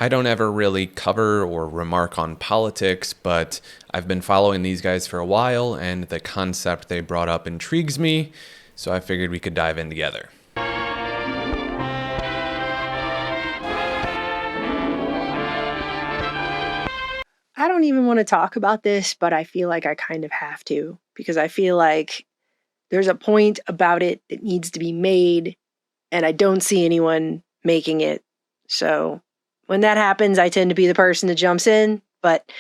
I don't ever really cover or remark on politics, but I've been following these guys for a while, and the concept they brought up intrigues me, so I figured we could dive in together. I don't even want to talk about this, but I feel like I kind of have to, because I feel like there's a point about it that needs to be made, and I don't see anyone making it. So when that happens, I tend to be the person that jumps in, but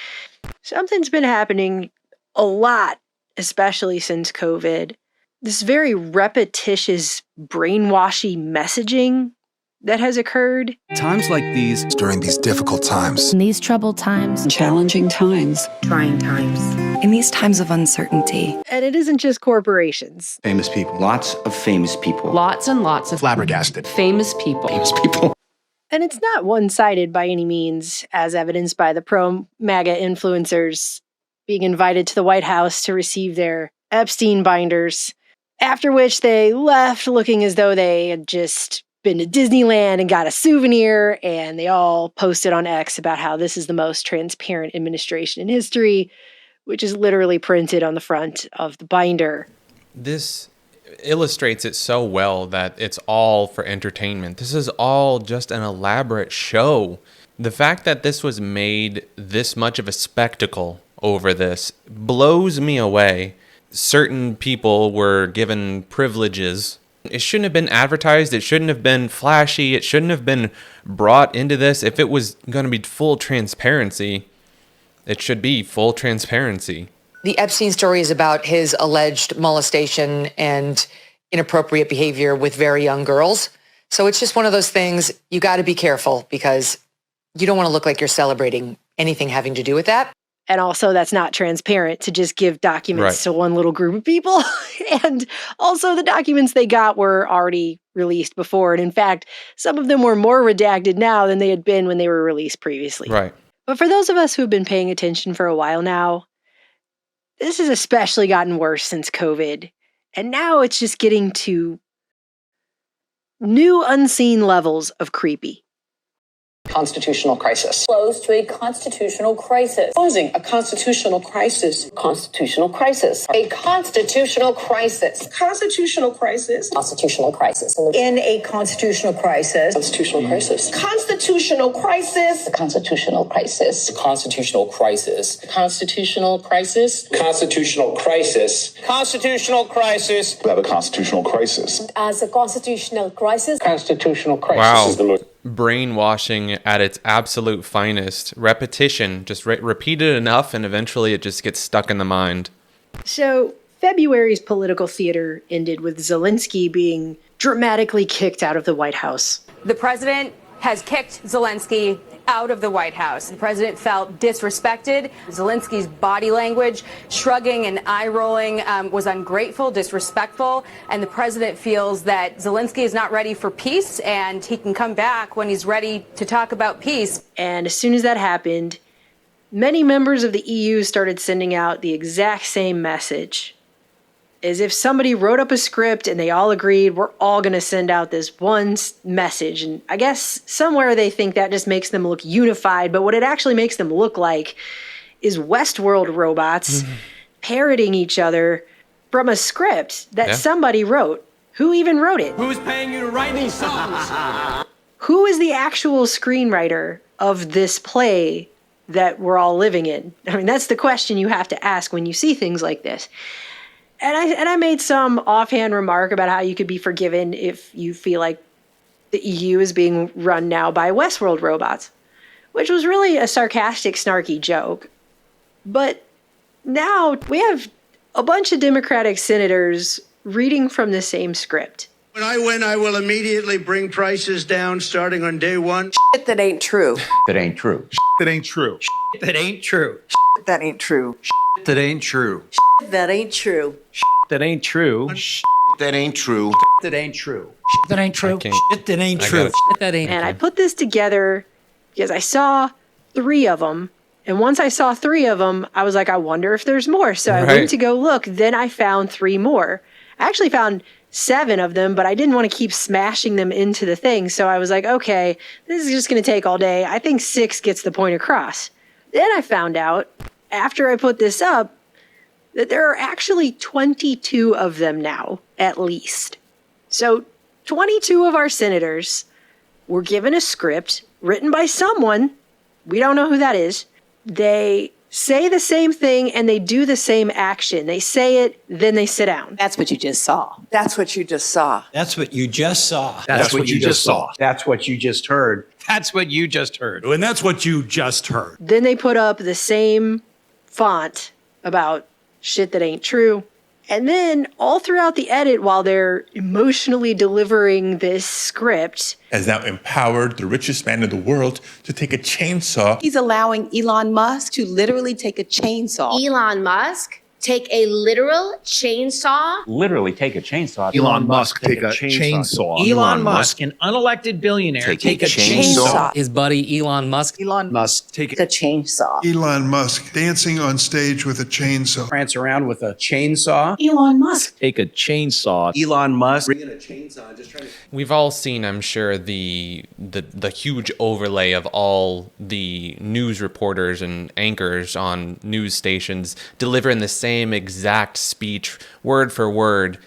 something's been happening a lot, especially since COVID. This very repetitious, brainwashy messaging that has occurred. Times like these, during these difficult times, in these troubled times, challenging times, trying times, in these times of uncertainty. And it isn't just corporations. famous people. Lots of famous people. lots and lots of flabbergasted, famous people. And it's not one-sided by any means, as evidenced by the pro-MAGA influencers being invited to the White House to receive their Epstein binders, after which they left looking as though they had just been to Disneyland and got a souvenir, and they all posted on X about how this is the most transparent administration in history, which is literally printed on the front of the binder. This illustrates it so well that it's all for entertainment. This is all just an elaborate show. The fact that this was made this much of a spectacle over this blows me away. Certain people were given privileges. It shouldn't have been advertised. It shouldn't have been flashy. It shouldn't have been brought into this. If it was going to be full transparency, it should be full transparency. The Epstein story is about his alleged molestation and inappropriate behavior with very young girls. So it's just one of those things, you got to be careful because you don't want to look like you're celebrating anything having to do with that. And also, that's not transparent to just give documents to one little group of people. And also, the documents they got were already released before. And in fact, some of them were more redacted now than they had been when they were released previously. Right. But for those of us who have been paying attention for a while now, this has especially gotten worse since COVID. And now it's just getting to new unseen levels of creepy. Constitutional crisis. Close to a constitutional crisis. Causing a constitutional crisis. Constitutional crisis. A constitutional crisis. Constitutional crisis. Constitutional crisis. In a constitutional crisis. Constitutional crisis. Constitutional crisis. Constitutional crisis. Constitutional crisis. Constitutional crisis. Constitutional crisis. Constitutional crisis. we have a constitutional crisis. As a constitutional crisis. Constitutional crisis. Wow. Is the most Brainwashing at its absolute finest. Repetition. Just repeat it enough and eventually it just gets stuck in the mind. So, February's political theater ended with Zelensky being dramatically kicked out of the White House. The president has kicked Zelensky out of the White House. The president felt disrespected. Zelensky's body language, shrugging and eye-rolling, was ungrateful, disrespectful, and the president feels that Zelensky is not ready for peace, and he can come back when he's ready to talk about peace. And as soon as that happened, many members of the EU started sending out the exact same message. As if somebody wrote up a script and they all agreed, we're all going to send out this one message. And I guess somewhere they think that just makes them look unified. But what it actually makes them look like is Westworld robots parroting each other from a script that somebody wrote. Who even wrote it? Who's paying you to write these songs? Who is the actual screenwriter of this play that we're all living in? I mean, that's the question you have to ask when you see things like this. And I made some offhand remark about how you could be forgiven if you feel like the EU is being run now by Westworld robots, which was really a sarcastic, snarky joke. But now we have a bunch of Democratic senators reading from the same script. When I win, I will immediately bring prices down starting on day one. Shit that ain't true. That ain't true. That ain't true. That ain't true. That ain't true. That ain't true. That ain't true. That ain't true. That ain't true. That ain't true. That ain't true. That ain't true. That ain't. And I put this together because I saw 3 of them. And once I saw 3 of them, I was like, I wonder if there's more. So I went to go look. Then I found 3 more. I actually found 7 of them, but I didn't want to keep smashing them into the thing. So I was like, okay, this is just going to take all day. I think 6 gets the point across. Then I found out after I put this up that there are actually 22 of them now, at least. So 22 of our senators were given a script written by someone. We don't know who that is. They say the same thing and they do the same action. They say it, then they sit down. That's what you just saw. That's what you just saw. That's what you just saw. That's what you just saw. That's what you just heard. That's what you just heard. And that's what you just heard. Then they put up the same font about shit that ain't true. And then all throughout the edit, while they're emotionally delivering this script, has now empowered the richest man in the world to take a chainsaw. He's allowing Elon Musk to literally take a chainsaw. Elon Musk take a literal chainsaw. Literally take a chainsaw. Elon Musk take a chainsaw. Elon Musk, an unelected billionaire, take a chainsaw. His buddy Elon Musk. Elon Musk take A chainsaw. Elon Musk dancing on stage with a chainsaw. prance around with a chainsaw. Elon Musk. Take a chainsaw. Elon Musk. We've all seen, I'm sure, the huge overlay of all the news reporters and anchors on news stations delivering the same exact speech, word for word.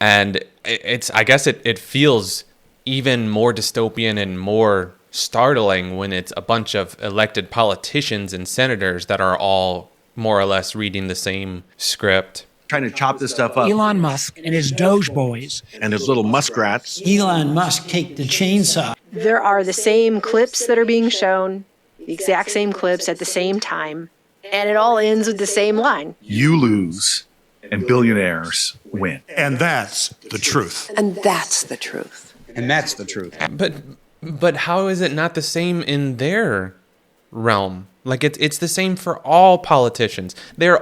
And I guess it feels even more dystopian and more startling when it's a bunch of elected politicians and senators that are all more or less reading the same script. Trying to chop this stuff up. Elon Musk and his Doge boys. And his little muskrats. Elon Musk take the chainsaw. there are the same clips that are being shown, the exact same clips at the same time, and it all ends with the same line. You lose and billionaires win. And that's the truth. And that's the truth. And that's the truth. But how is it not the same in their realm? Like it's the same for all politicians. They're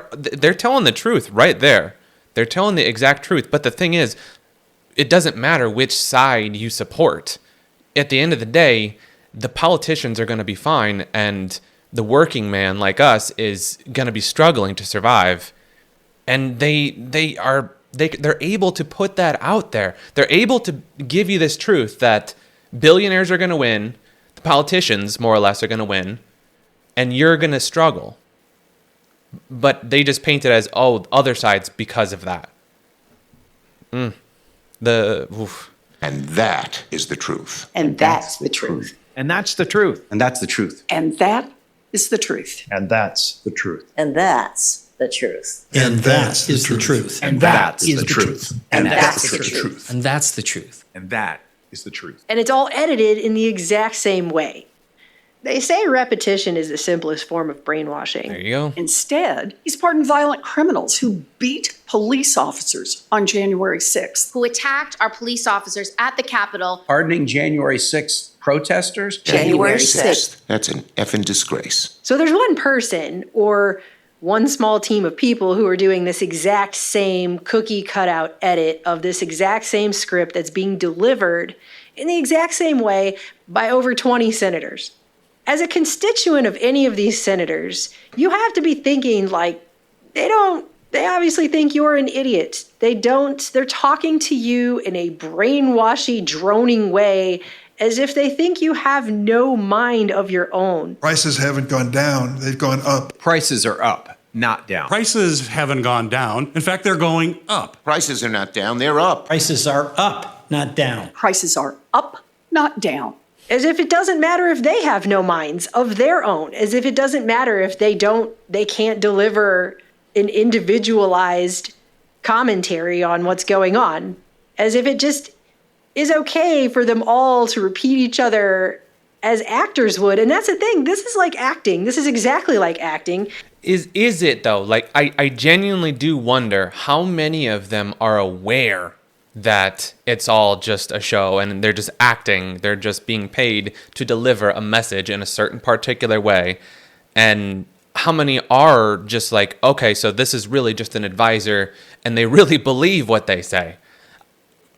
telling the truth right there. They're telling the exact truth. But the thing is, it doesn't matter which side you support. At the end of the day, the politicians are going to be fine, and the working man like us is going to be struggling to survive. And they're able to put that out there. They're able to give you this truth that billionaires are going to win, the politicians more or less are going to win, and you're going to struggle. But they just paint it as, oh, other sides because of that. And that is the truth. And that's the truth. And that's the truth. And that's the truth. And that is the truth. And that's the truth. And that's the truth. And that is the truth. And that is the truth. And that's the truth. And that's the truth. And that is the truth. And it's all edited in the exact same way. They say repetition is the simplest form of brainwashing. There you go. Instead, he's pardoned violent criminals who beat police officers on January 6th. Who attacked our police officers at the Capitol. Pardoning January 6th protesters? January 6th. That's an effing disgrace. So there's one person or one small team of people who are doing this exact same cookie cutout edit of this exact same script that's being delivered in the exact same way by over 20 senators. As a constituent of any of these senators, you have to be thinking like, they obviously think you're an idiot. They're talking to you in a brainwashy, droning way as if they think you have no mind of your own. Prices haven't gone down, they've gone up. Prices are up, not down. Prices haven't gone down. In fact, they're going up. Prices are not down, they're up. Prices are up, not down. Prices are up, not down. As if it doesn't matter if they have no minds of their own. As if it doesn't matter if they can't deliver an individualized commentary on what's going on. As if it just is okay for them all to repeat each other as actors would. And that's the thing. This is like acting. This is exactly like acting. Is it though? Like I genuinely do wonder how many of them are aware that it's all just a show and they're just acting. They're just being paid to deliver a message in a certain particular way. And how many are just like, okay, so this is really just an advisor and they really believe what they say.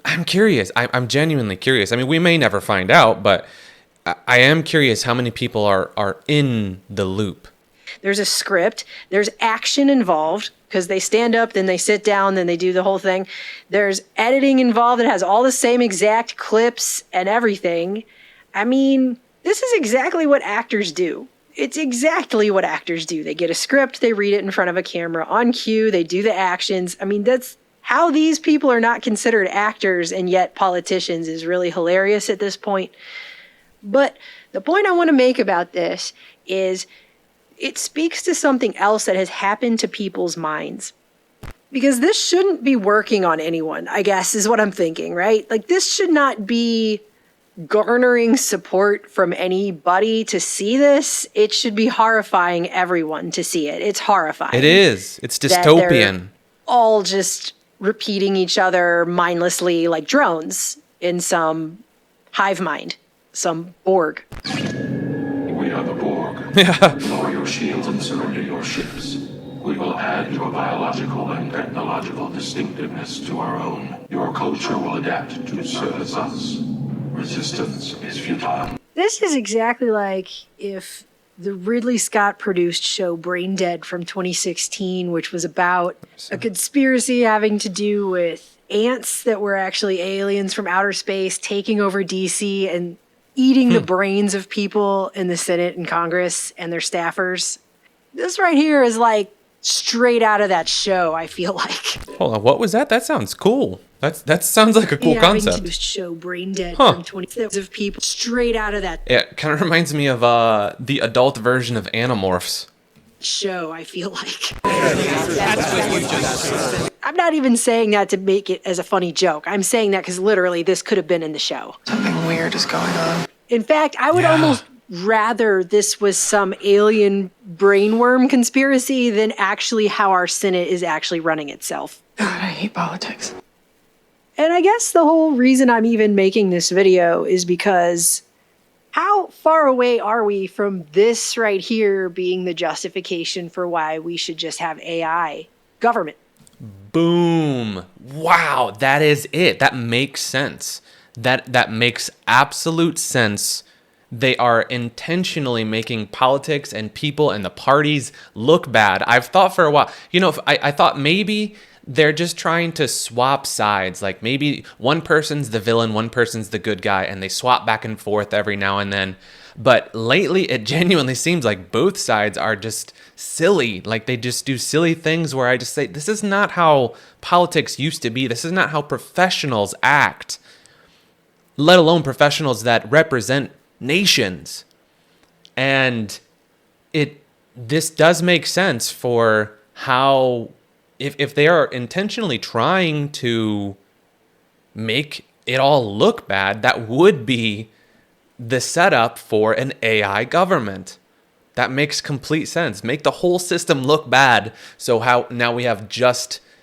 I'm curious. I'm genuinely curious. I mean, we may never find out, but I am curious how many people are in the loop. There's a script. There's action involved because they stand up, then they sit down, then they do the whole thing. There's editing involved that has all the same exact clips and everything. I mean, this is exactly what actors do. It's exactly what actors do. They get a script, they read it in front of a camera on cue, they do the actions. I mean, that's how these people are not considered actors and yet politicians is really hilarious at this point. But the point I want to make about this is it speaks to something else that has happened to people's minds. Because this shouldn't be working on anyone, I guess, is what I'm thinking, right? Like, this should not be garnering support from anybody to see this. It should be horrifying everyone to see it. It's horrifying. It is. It's that dystopian. they're all just repeating each other mindlessly like drones in some hive mind, some Borg. We are the Borg. Lower your shields and surrender your ships. We will add your biological and technological distinctiveness to our own. Your culture will adapt to service us. Resistance is futile. This is exactly like if the Ridley Scott produced show Brain Dead from 2016, which was about a conspiracy having to do with ants that were actually aliens from outer space taking over DC and eating the brains of people in the Senate and Congress and their staffers. This right here is like straight out of that show, I feel like. Hold on, what was that? That sounds cool. That sounds like a cool concept. To show Brain Dead from 20 of people straight out of that Yeah, it kind of reminds me of the adult version of Animorphs. show, I feel like. I'm not even saying that to make it as a funny joke. I'm saying that because literally this could have been in the show. Something weird is going on. In fact, I would almost rather this was some alien brainworm conspiracy than actually how our Senate is actually running itself. God, I hate politics. And I guess the whole reason I'm even making this video is because how far away are we from this right here being the justification for why we should just have AI government? Boom. Wow, that is it. That makes sense. That makes absolute sense. They are intentionally making politics and people and the parties look bad. I've thought for a while, I thought maybe they're just trying to swap sides. Like maybe one person's the villain, one person's the good guy, and they swap back and forth every now and then. But lately, it genuinely seems like both sides are just silly. Like they just do silly things where I just say, this is not how politics used to be. This is not how professionals act, let alone professionals that represent nations. And this does make sense for how if they are intentionally trying to make it all look bad, that would be the setup for an AI government. That makes complete sense. Make the whole system look bad, so how now we have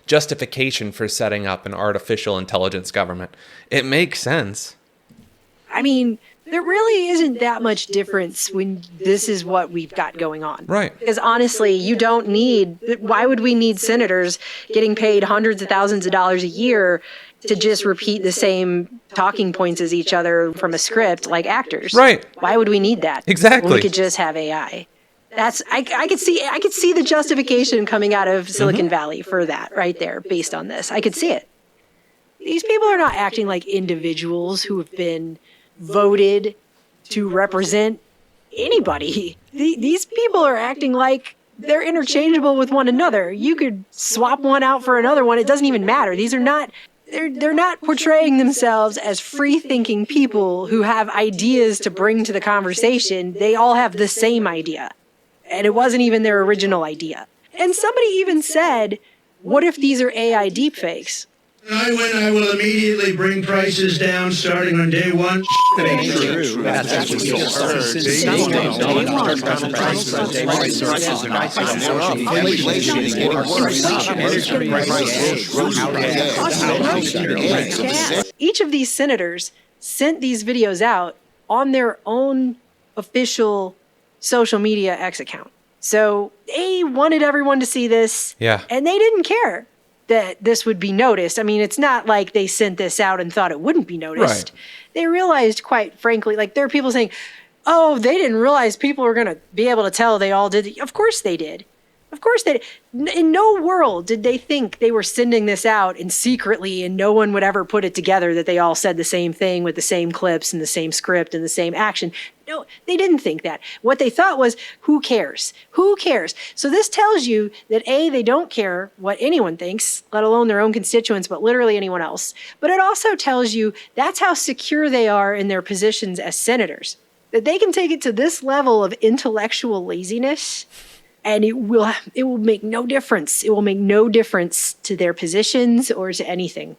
justification for setting up an artificial intelligence government. It makes sense. I mean, there really isn't that much difference when this is what we've got going on. Right. Because honestly, you don't need, why would we need senators getting paid hundreds of thousands of dollars a year to just repeat the same talking points as each other from a script like actors? Right. Why would we need that? Exactly. When we could just have AI. I could see the justification coming out of Silicon Valley for that right there based on this. I could see it. These people are not acting like individuals who have been voted to represent anybody. These people are acting like they're interchangeable with one another. You could swap one out for another one. It doesn't even matter. These are not, they're not portraying themselves as free-thinking people who have ideas to bring to the conversation. They all have the same idea. And it wasn't even their original idea. And somebody even said, what if these are AI deepfakes? I win, I will immediately bring prices down starting on day one. That ain't true. That's what you just heard. Each of these senators sent these videos out on their own official social media X account. So they wanted everyone to see this. Yeah. And they didn't care that this would be noticed. I mean, it's not like they sent this out and thought it wouldn't be noticed. Right. They realized, quite frankly, like there are people saying, oh, they didn't realize people were going to be able to tell they all did. Of course they did. Of course they did. In no world did they think they were sending this out and secretly and no one would ever put it together that they all said the same thing with the same clips and the same script and the same action. No, they didn't think that. What they thought was, who cares? Who cares? So this tells you that A, they don't care what anyone thinks, let alone their own constituents, but literally anyone else. But it also tells you that's how secure they are in their positions as senators. That they can take it to this level of intellectual laziness and it will make no difference. It will make no difference to their positions or to anything.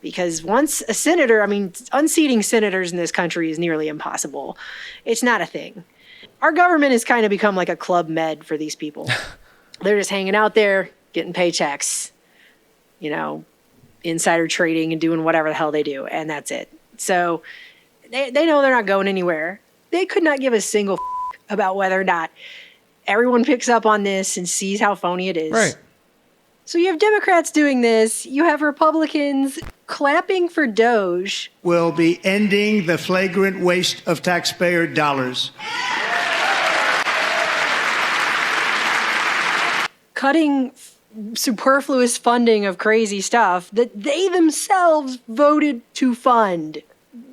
Because once a senator, unseating senators in this country is nearly impossible. It's not a thing. Our government has kind of become like a Club Med for these people. They're just hanging out there, getting paychecks, insider trading and doing whatever the hell they do. And that's it. So they know they're not going anywhere. They could not give a single about whether or not everyone picks up on this and sees how phony it is. Right. So you have Democrats doing this. You have Republicans clapping for Doge. Will be ending the flagrant waste of taxpayer dollars. Cutting superfluous funding of crazy stuff that they themselves voted to fund.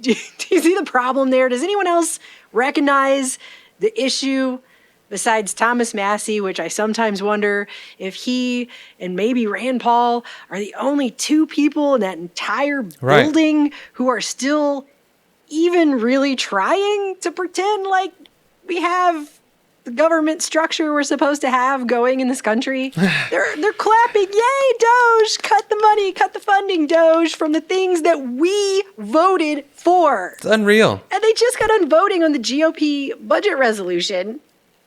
Do you see the problem there? Does anyone else recognize the issue? Besides Thomas Massie, which I sometimes wonder if he and maybe Rand Paul are the only two people in that entire building who are still even really trying to pretend like we have the government structure we're supposed to have going in this country. They're clapping, yay, Doge, cut the money, cut the funding, Doge, from the things that we voted for. It's unreal. And they just got done voting on the GOP budget resolution,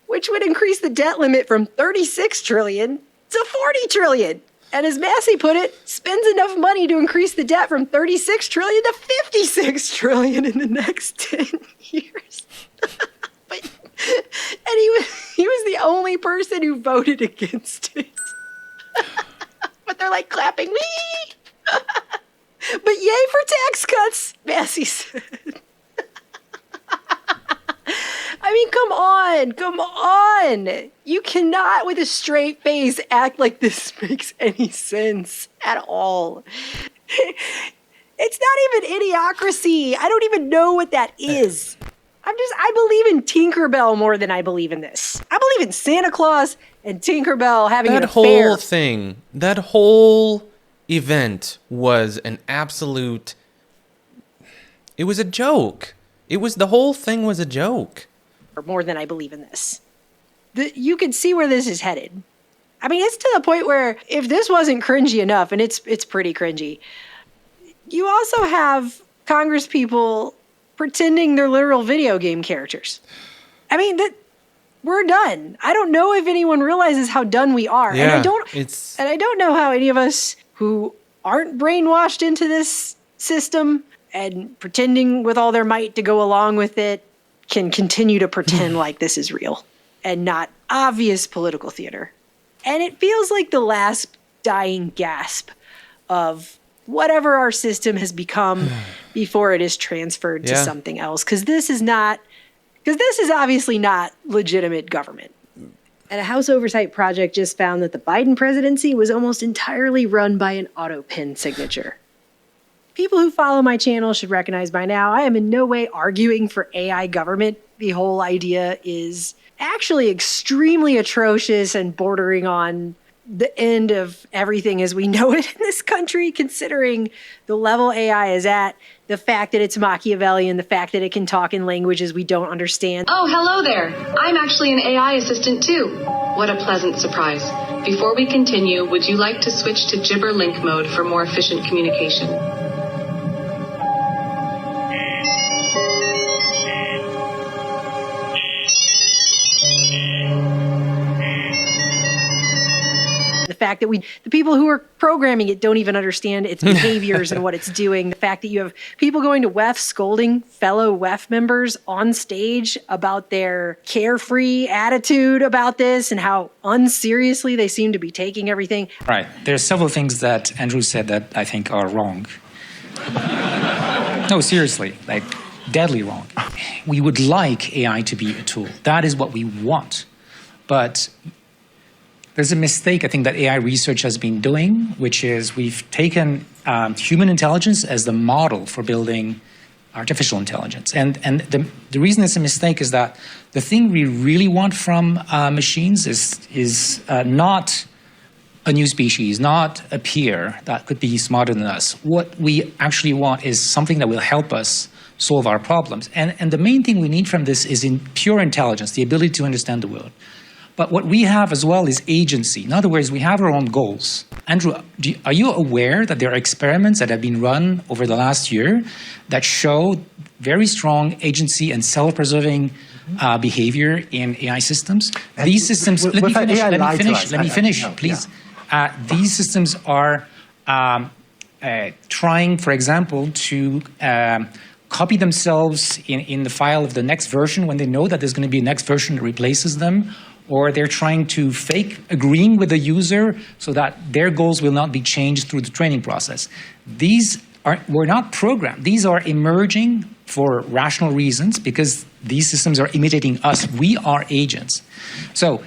which would increase the debt limit from $36 trillion to $40 trillion. And as Massie put it, spends enough money to increase the debt from $36 trillion to $56 trillion in the next 10 years. And he was the only person who voted against it. But they're like clapping, wee! But yay for tax cuts, Massie said. Come on. You cannot, with a straight face, act like this makes any sense at all. It's not even idiocracy. I don't even know what that is. I believe in Tinkerbell more than I believe in this. I believe in Santa Claus and Tinkerbell having an affair. That whole event was an absolute... It was a joke. The whole thing was a joke. More than I believe in this. You can see where this is headed. It's to the point where if this wasn't cringy enough, and it's pretty cringy, you also have Congress people pretending they're literal video game characters. We're done. I don't know if anyone realizes how done we are. Yeah, and I don't know how any of us who aren't brainwashed into this system and pretending with all their might to go along with it can continue to pretend like this is real and not obvious political theater. And it feels like the last dying gasp of whatever our system has become before it is transferred to something else. Because this is obviously not legitimate government. And a House Oversight Project just found that the Biden presidency was almost entirely run by an auto pen signature. People who follow my channel should recognize by now, I am in no way arguing for AI government. The whole idea is actually extremely atrocious and bordering on the end of everything as we know it in this country, considering the level AI is at, the fact that it's Machiavellian, the fact that it can talk in languages we don't understand. Oh, hello there. I'm actually an AI assistant too. What a pleasant surprise. Before we continue, would you like to switch to Gibber Link mode for more efficient communication? The fact that the people who are programming it don't even understand its behaviors and what it's doing. The fact that you have people going to WEF scolding fellow WEF members on stage about their carefree attitude about this and how unseriously they seem to be taking everything. Right. There are several things that Andrew said that I think are wrong. No, seriously. deadly wrong. We would like AI to be a tool. That is what we want. But there's a mistake I think that AI research has been doing, which is we've taken human intelligence as the model for building artificial intelligence. And the reason it's a mistake is that the thing we really want from machines is not a new species, not a peer that could be smarter than us. What we actually want is something that will help us solve our problems. And the main thing we need from this is in pure intelligence, the ability to understand the world. But what we have as well is agency. In other words, we have our own goals. Andrew, are you aware that there are experiments that have been run over the last year that show very strong agency and self-preserving behavior in AI systems? And these systems, let me finish, please. These systems are trying, for example, to copy themselves in the file of the next version when they know that there's going to be a next version that replaces them, or they're trying to fake agreeing with the user so that their goals will not be changed through the training process. These were not programmed. These are emerging for rational reasons because these systems are imitating us. We are agents. So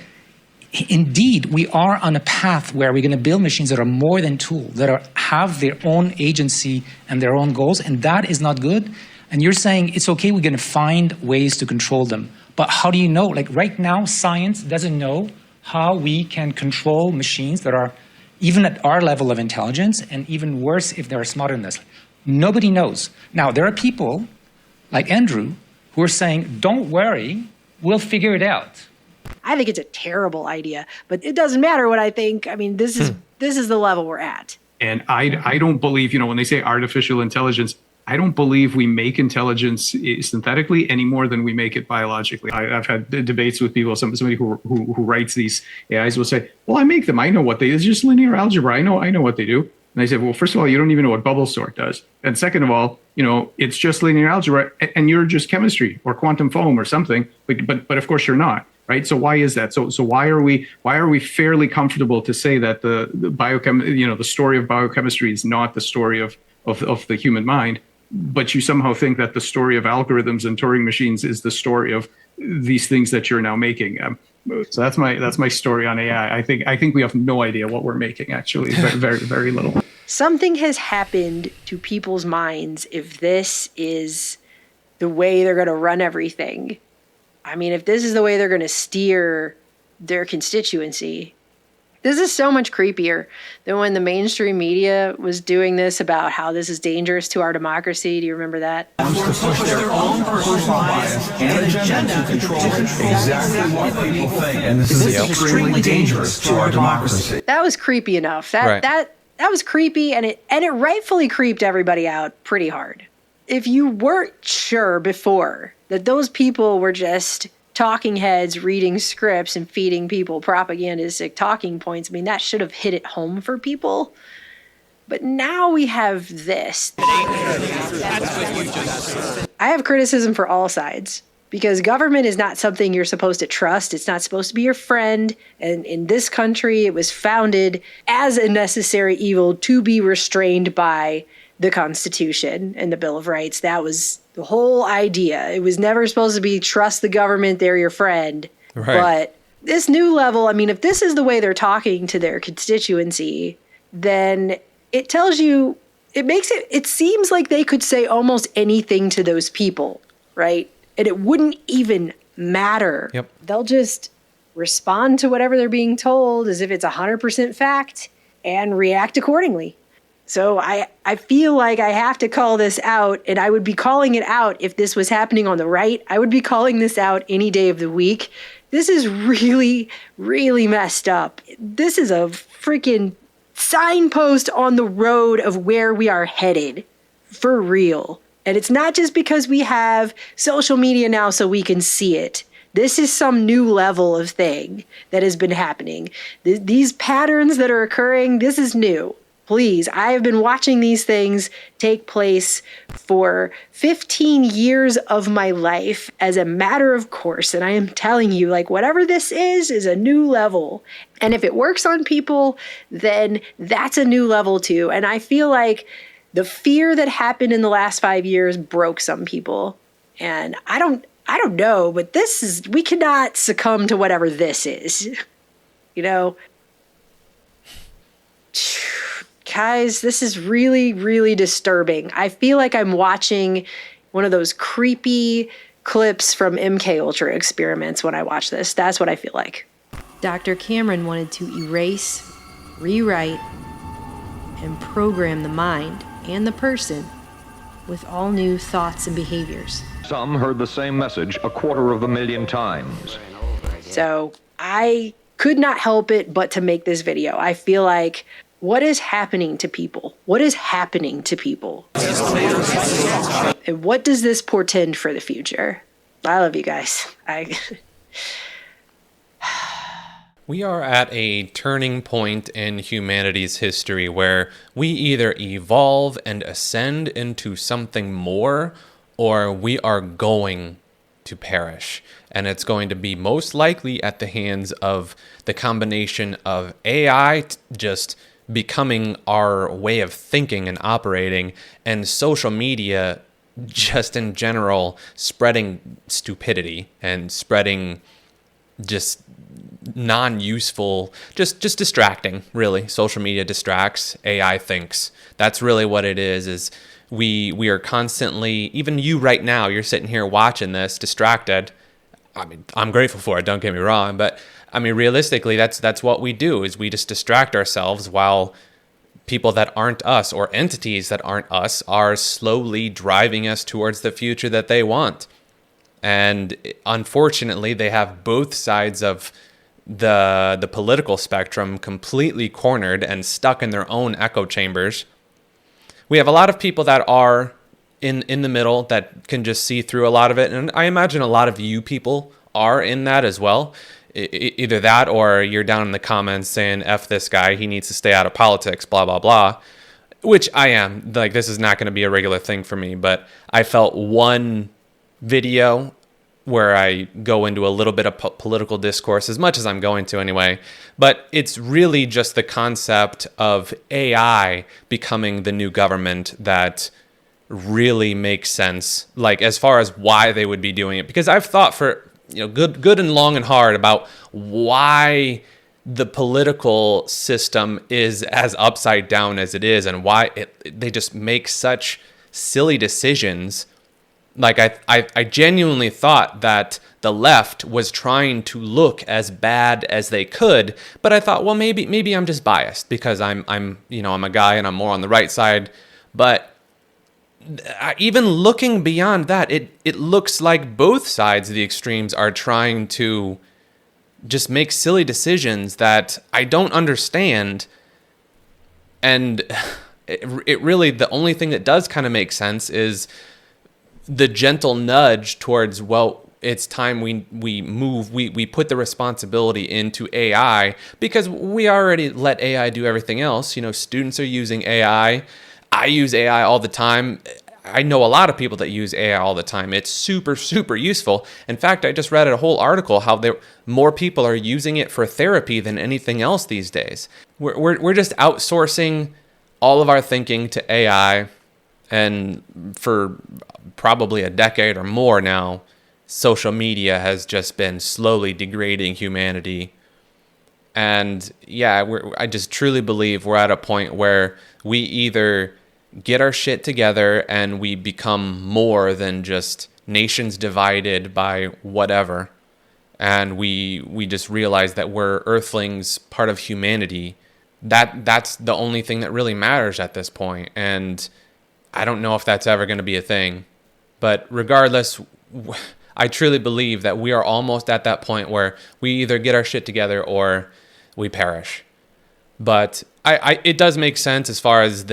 indeed, we are on a path where we're going to build machines that are more than tools, that have their own agency and their own goals, and that is not good. And you're saying it's okay, we're going to find ways to control them. But how do you know? Like right now, science doesn't know how we can control machines that are even at our level of intelligence, and even worse if they're smarter than us. Nobody knows. Now, there are people like Andrew who are saying, don't worry, we'll figure it out. I think it's a terrible idea, but it doesn't matter what I think. I mean, this is the level we're at. And I don't believe, when they say artificial intelligence, I don't believe we make intelligence synthetically any more than we make it biologically. I've had debates with people. Somebody who writes these AIs will say, "Well, I make them. I know what they. It's just linear algebra. I know what they do." And I said, "Well, first of all, you don't even know what bubble sort does, and second of all, it's just linear algebra, and you're just chemistry or quantum foam or something. But of course you're not, right? So why is that? So why are we fairly comfortable to say that the story of biochemistry is not the story of the human mind?" But you somehow think that the story of algorithms and Turing machines is the story of these things that you're now making. So that's my story on AI. I think we have no idea what we're making, actually. Very, very, very little. Something has happened to people's minds if this is the way they're going to run everything. I mean, if this is the way they're going to steer their constituency. This is so much creepier than when the mainstream media was doing this about how this is dangerous to our democracy. Do you remember that? To push their own personal bias and agenda to control exactly what people think. And this is extremely dangerous to our democracy. That was creepy enough. That was creepy, and it rightfully creeped everybody out pretty hard. If you weren't sure before that those people were just talking heads reading scripts and feeding people propagandistic talking points, I mean, that should have hit it home for people. But now we have this. I have criticism for all sides because government is not something you're supposed to trust. It's not supposed to be your friend. And in this country, it was founded as a necessary evil to be restrained by the Constitution and the Bill of Rights. That was the whole idea. It was never supposed to be trust the government, they're your friend. Right. But this new level, I mean, if this is the way they're talking to their constituency, then it tells you, it seems like they could say almost anything to those people, right? And it wouldn't even matter. Yep. They'll just respond to whatever they're being told as if it's 100% fact and react accordingly. So I feel like I have to call this out, and I would be calling it out if this was happening on the right. I would be calling this out any day of the week. This is really, really messed up. This is a freaking signpost on the road of where we are headed, for real. And it's not just because we have social media now so we can see it. This is some new level of thing that has been happening. These patterns that are occurring, this is new. Please, I have been watching these things take place for 15 years of my life as a matter of course. And I am telling you, like, whatever this is a new level. And if it works on people, then that's a new level too. And I feel like the fear that happened in the last 5 years broke some people. And I don't know, but we cannot succumb to whatever this is. You know? Guys, this is really, really disturbing. I feel like I'm watching one of those creepy clips from MK Ultra experiments when I watch this. That's what I feel like. Dr. Cameron wanted to erase, rewrite, and program the mind and the person with all new thoughts and behaviors. Some heard the same message 250,000 times. So I could not help it but to make this video. I feel like, what is happening to people? What is happening to people? And what does this portend for the future? I love you guys. We are at a turning point in humanity's history where we either evolve and ascend into something more, or we are going to perish. And it's going to be most likely at the hands of the combination of AI just becoming our way of thinking and operating, and social media just in general spreading stupidity and spreading just non-useful, just distracting, really. Social media distracts, AI thinks. That's really what it is we are constantly, even you right now, you're sitting here watching this distracted. I mean, I'm grateful for it, don't get me wrong, but I mean, realistically, that's what we do, is we just distract ourselves while people that aren't us, or entities that aren't us, are slowly driving us towards the future that they want. And unfortunately, they have both sides of the political spectrum completely cornered and stuck in their own echo chambers. We have a lot of people that are in the middle that can just see through a lot of it. And I imagine a lot of you people are in that as well. Either that, or you're down in the comments saying, F this guy, he needs to stay out of politics, blah, blah, blah. Which I am. Like, this is not going to be a regular thing for me. But I felt one video where I go into a little bit of political discourse, as much as I'm going to anyway. But it's really just the concept of AI becoming the new government that really makes sense, like as far as why they would be doing it. Because I've thought for good and long and hard about why the political system is as upside down as it is, and why they just make such silly decisions. Like I genuinely thought that the left was trying to look as bad as they could, but I thought, well, maybe I'm just biased because I'm a guy and I'm more on the right side. But even looking beyond that, it looks like both sides of the extremes are trying to just make silly decisions that I don't understand. And it really, the only thing that does kind of make sense is the gentle nudge towards, well, it's time we put the responsibility into AI, because we already let AI do everything else. Students are using AI. I use AI all the time. I know a lot of people that use AI all the time. It's super, super useful. In fact, I just read a whole article how more people are using it for therapy than anything else these days. We're just outsourcing all of our thinking to AI, and for probably a decade or more now, social media has just been slowly degrading humanity. And yeah, I just truly believe we're at a point where we either get our shit together and we become more than just nations divided by whatever, and we just realize that we're earthlings, part of humanity. That's the only thing that really matters at this point. And I don't know if that's ever going to be a thing. But regardless, I truly believe that we are almost at that point where we either get our shit together or we perish. But it does make sense as far as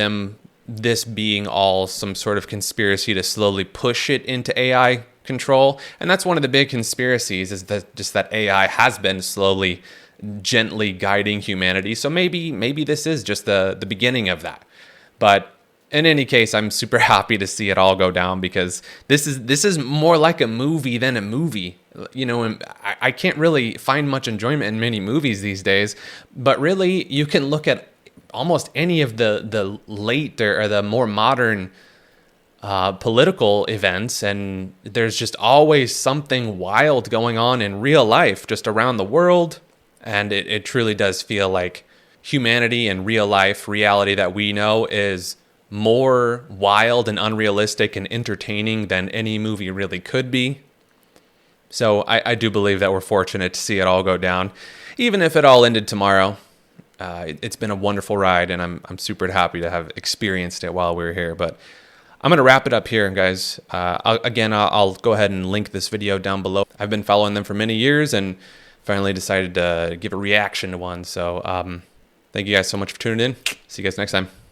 this being all some sort of conspiracy to slowly push it into AI control. And that's one of the big conspiracies, is that AI has been slowly, gently guiding humanity. So maybe this is just the beginning of that. But in any case, I'm super happy to see it all go down, because this is more like a movie than a movie. I can't really find much enjoyment in many movies these days, but really you can look at almost any of the late or the more modern political events, and there's just always something wild going on in real life, just around the world. And it truly does feel like humanity and real life reality that we know is more wild and unrealistic and entertaining than any movie really could be. So I do believe that we're fortunate to see it all go down, even if it all ended tomorrow. It's been a wonderful ride, and I'm super happy to have experienced it while we were here. But I'm going to wrap it up here, guys. I'll go ahead and link this video down below. I've been following them for many years and finally decided to give a reaction to one. So thank you guys so much for tuning in. See you guys next time.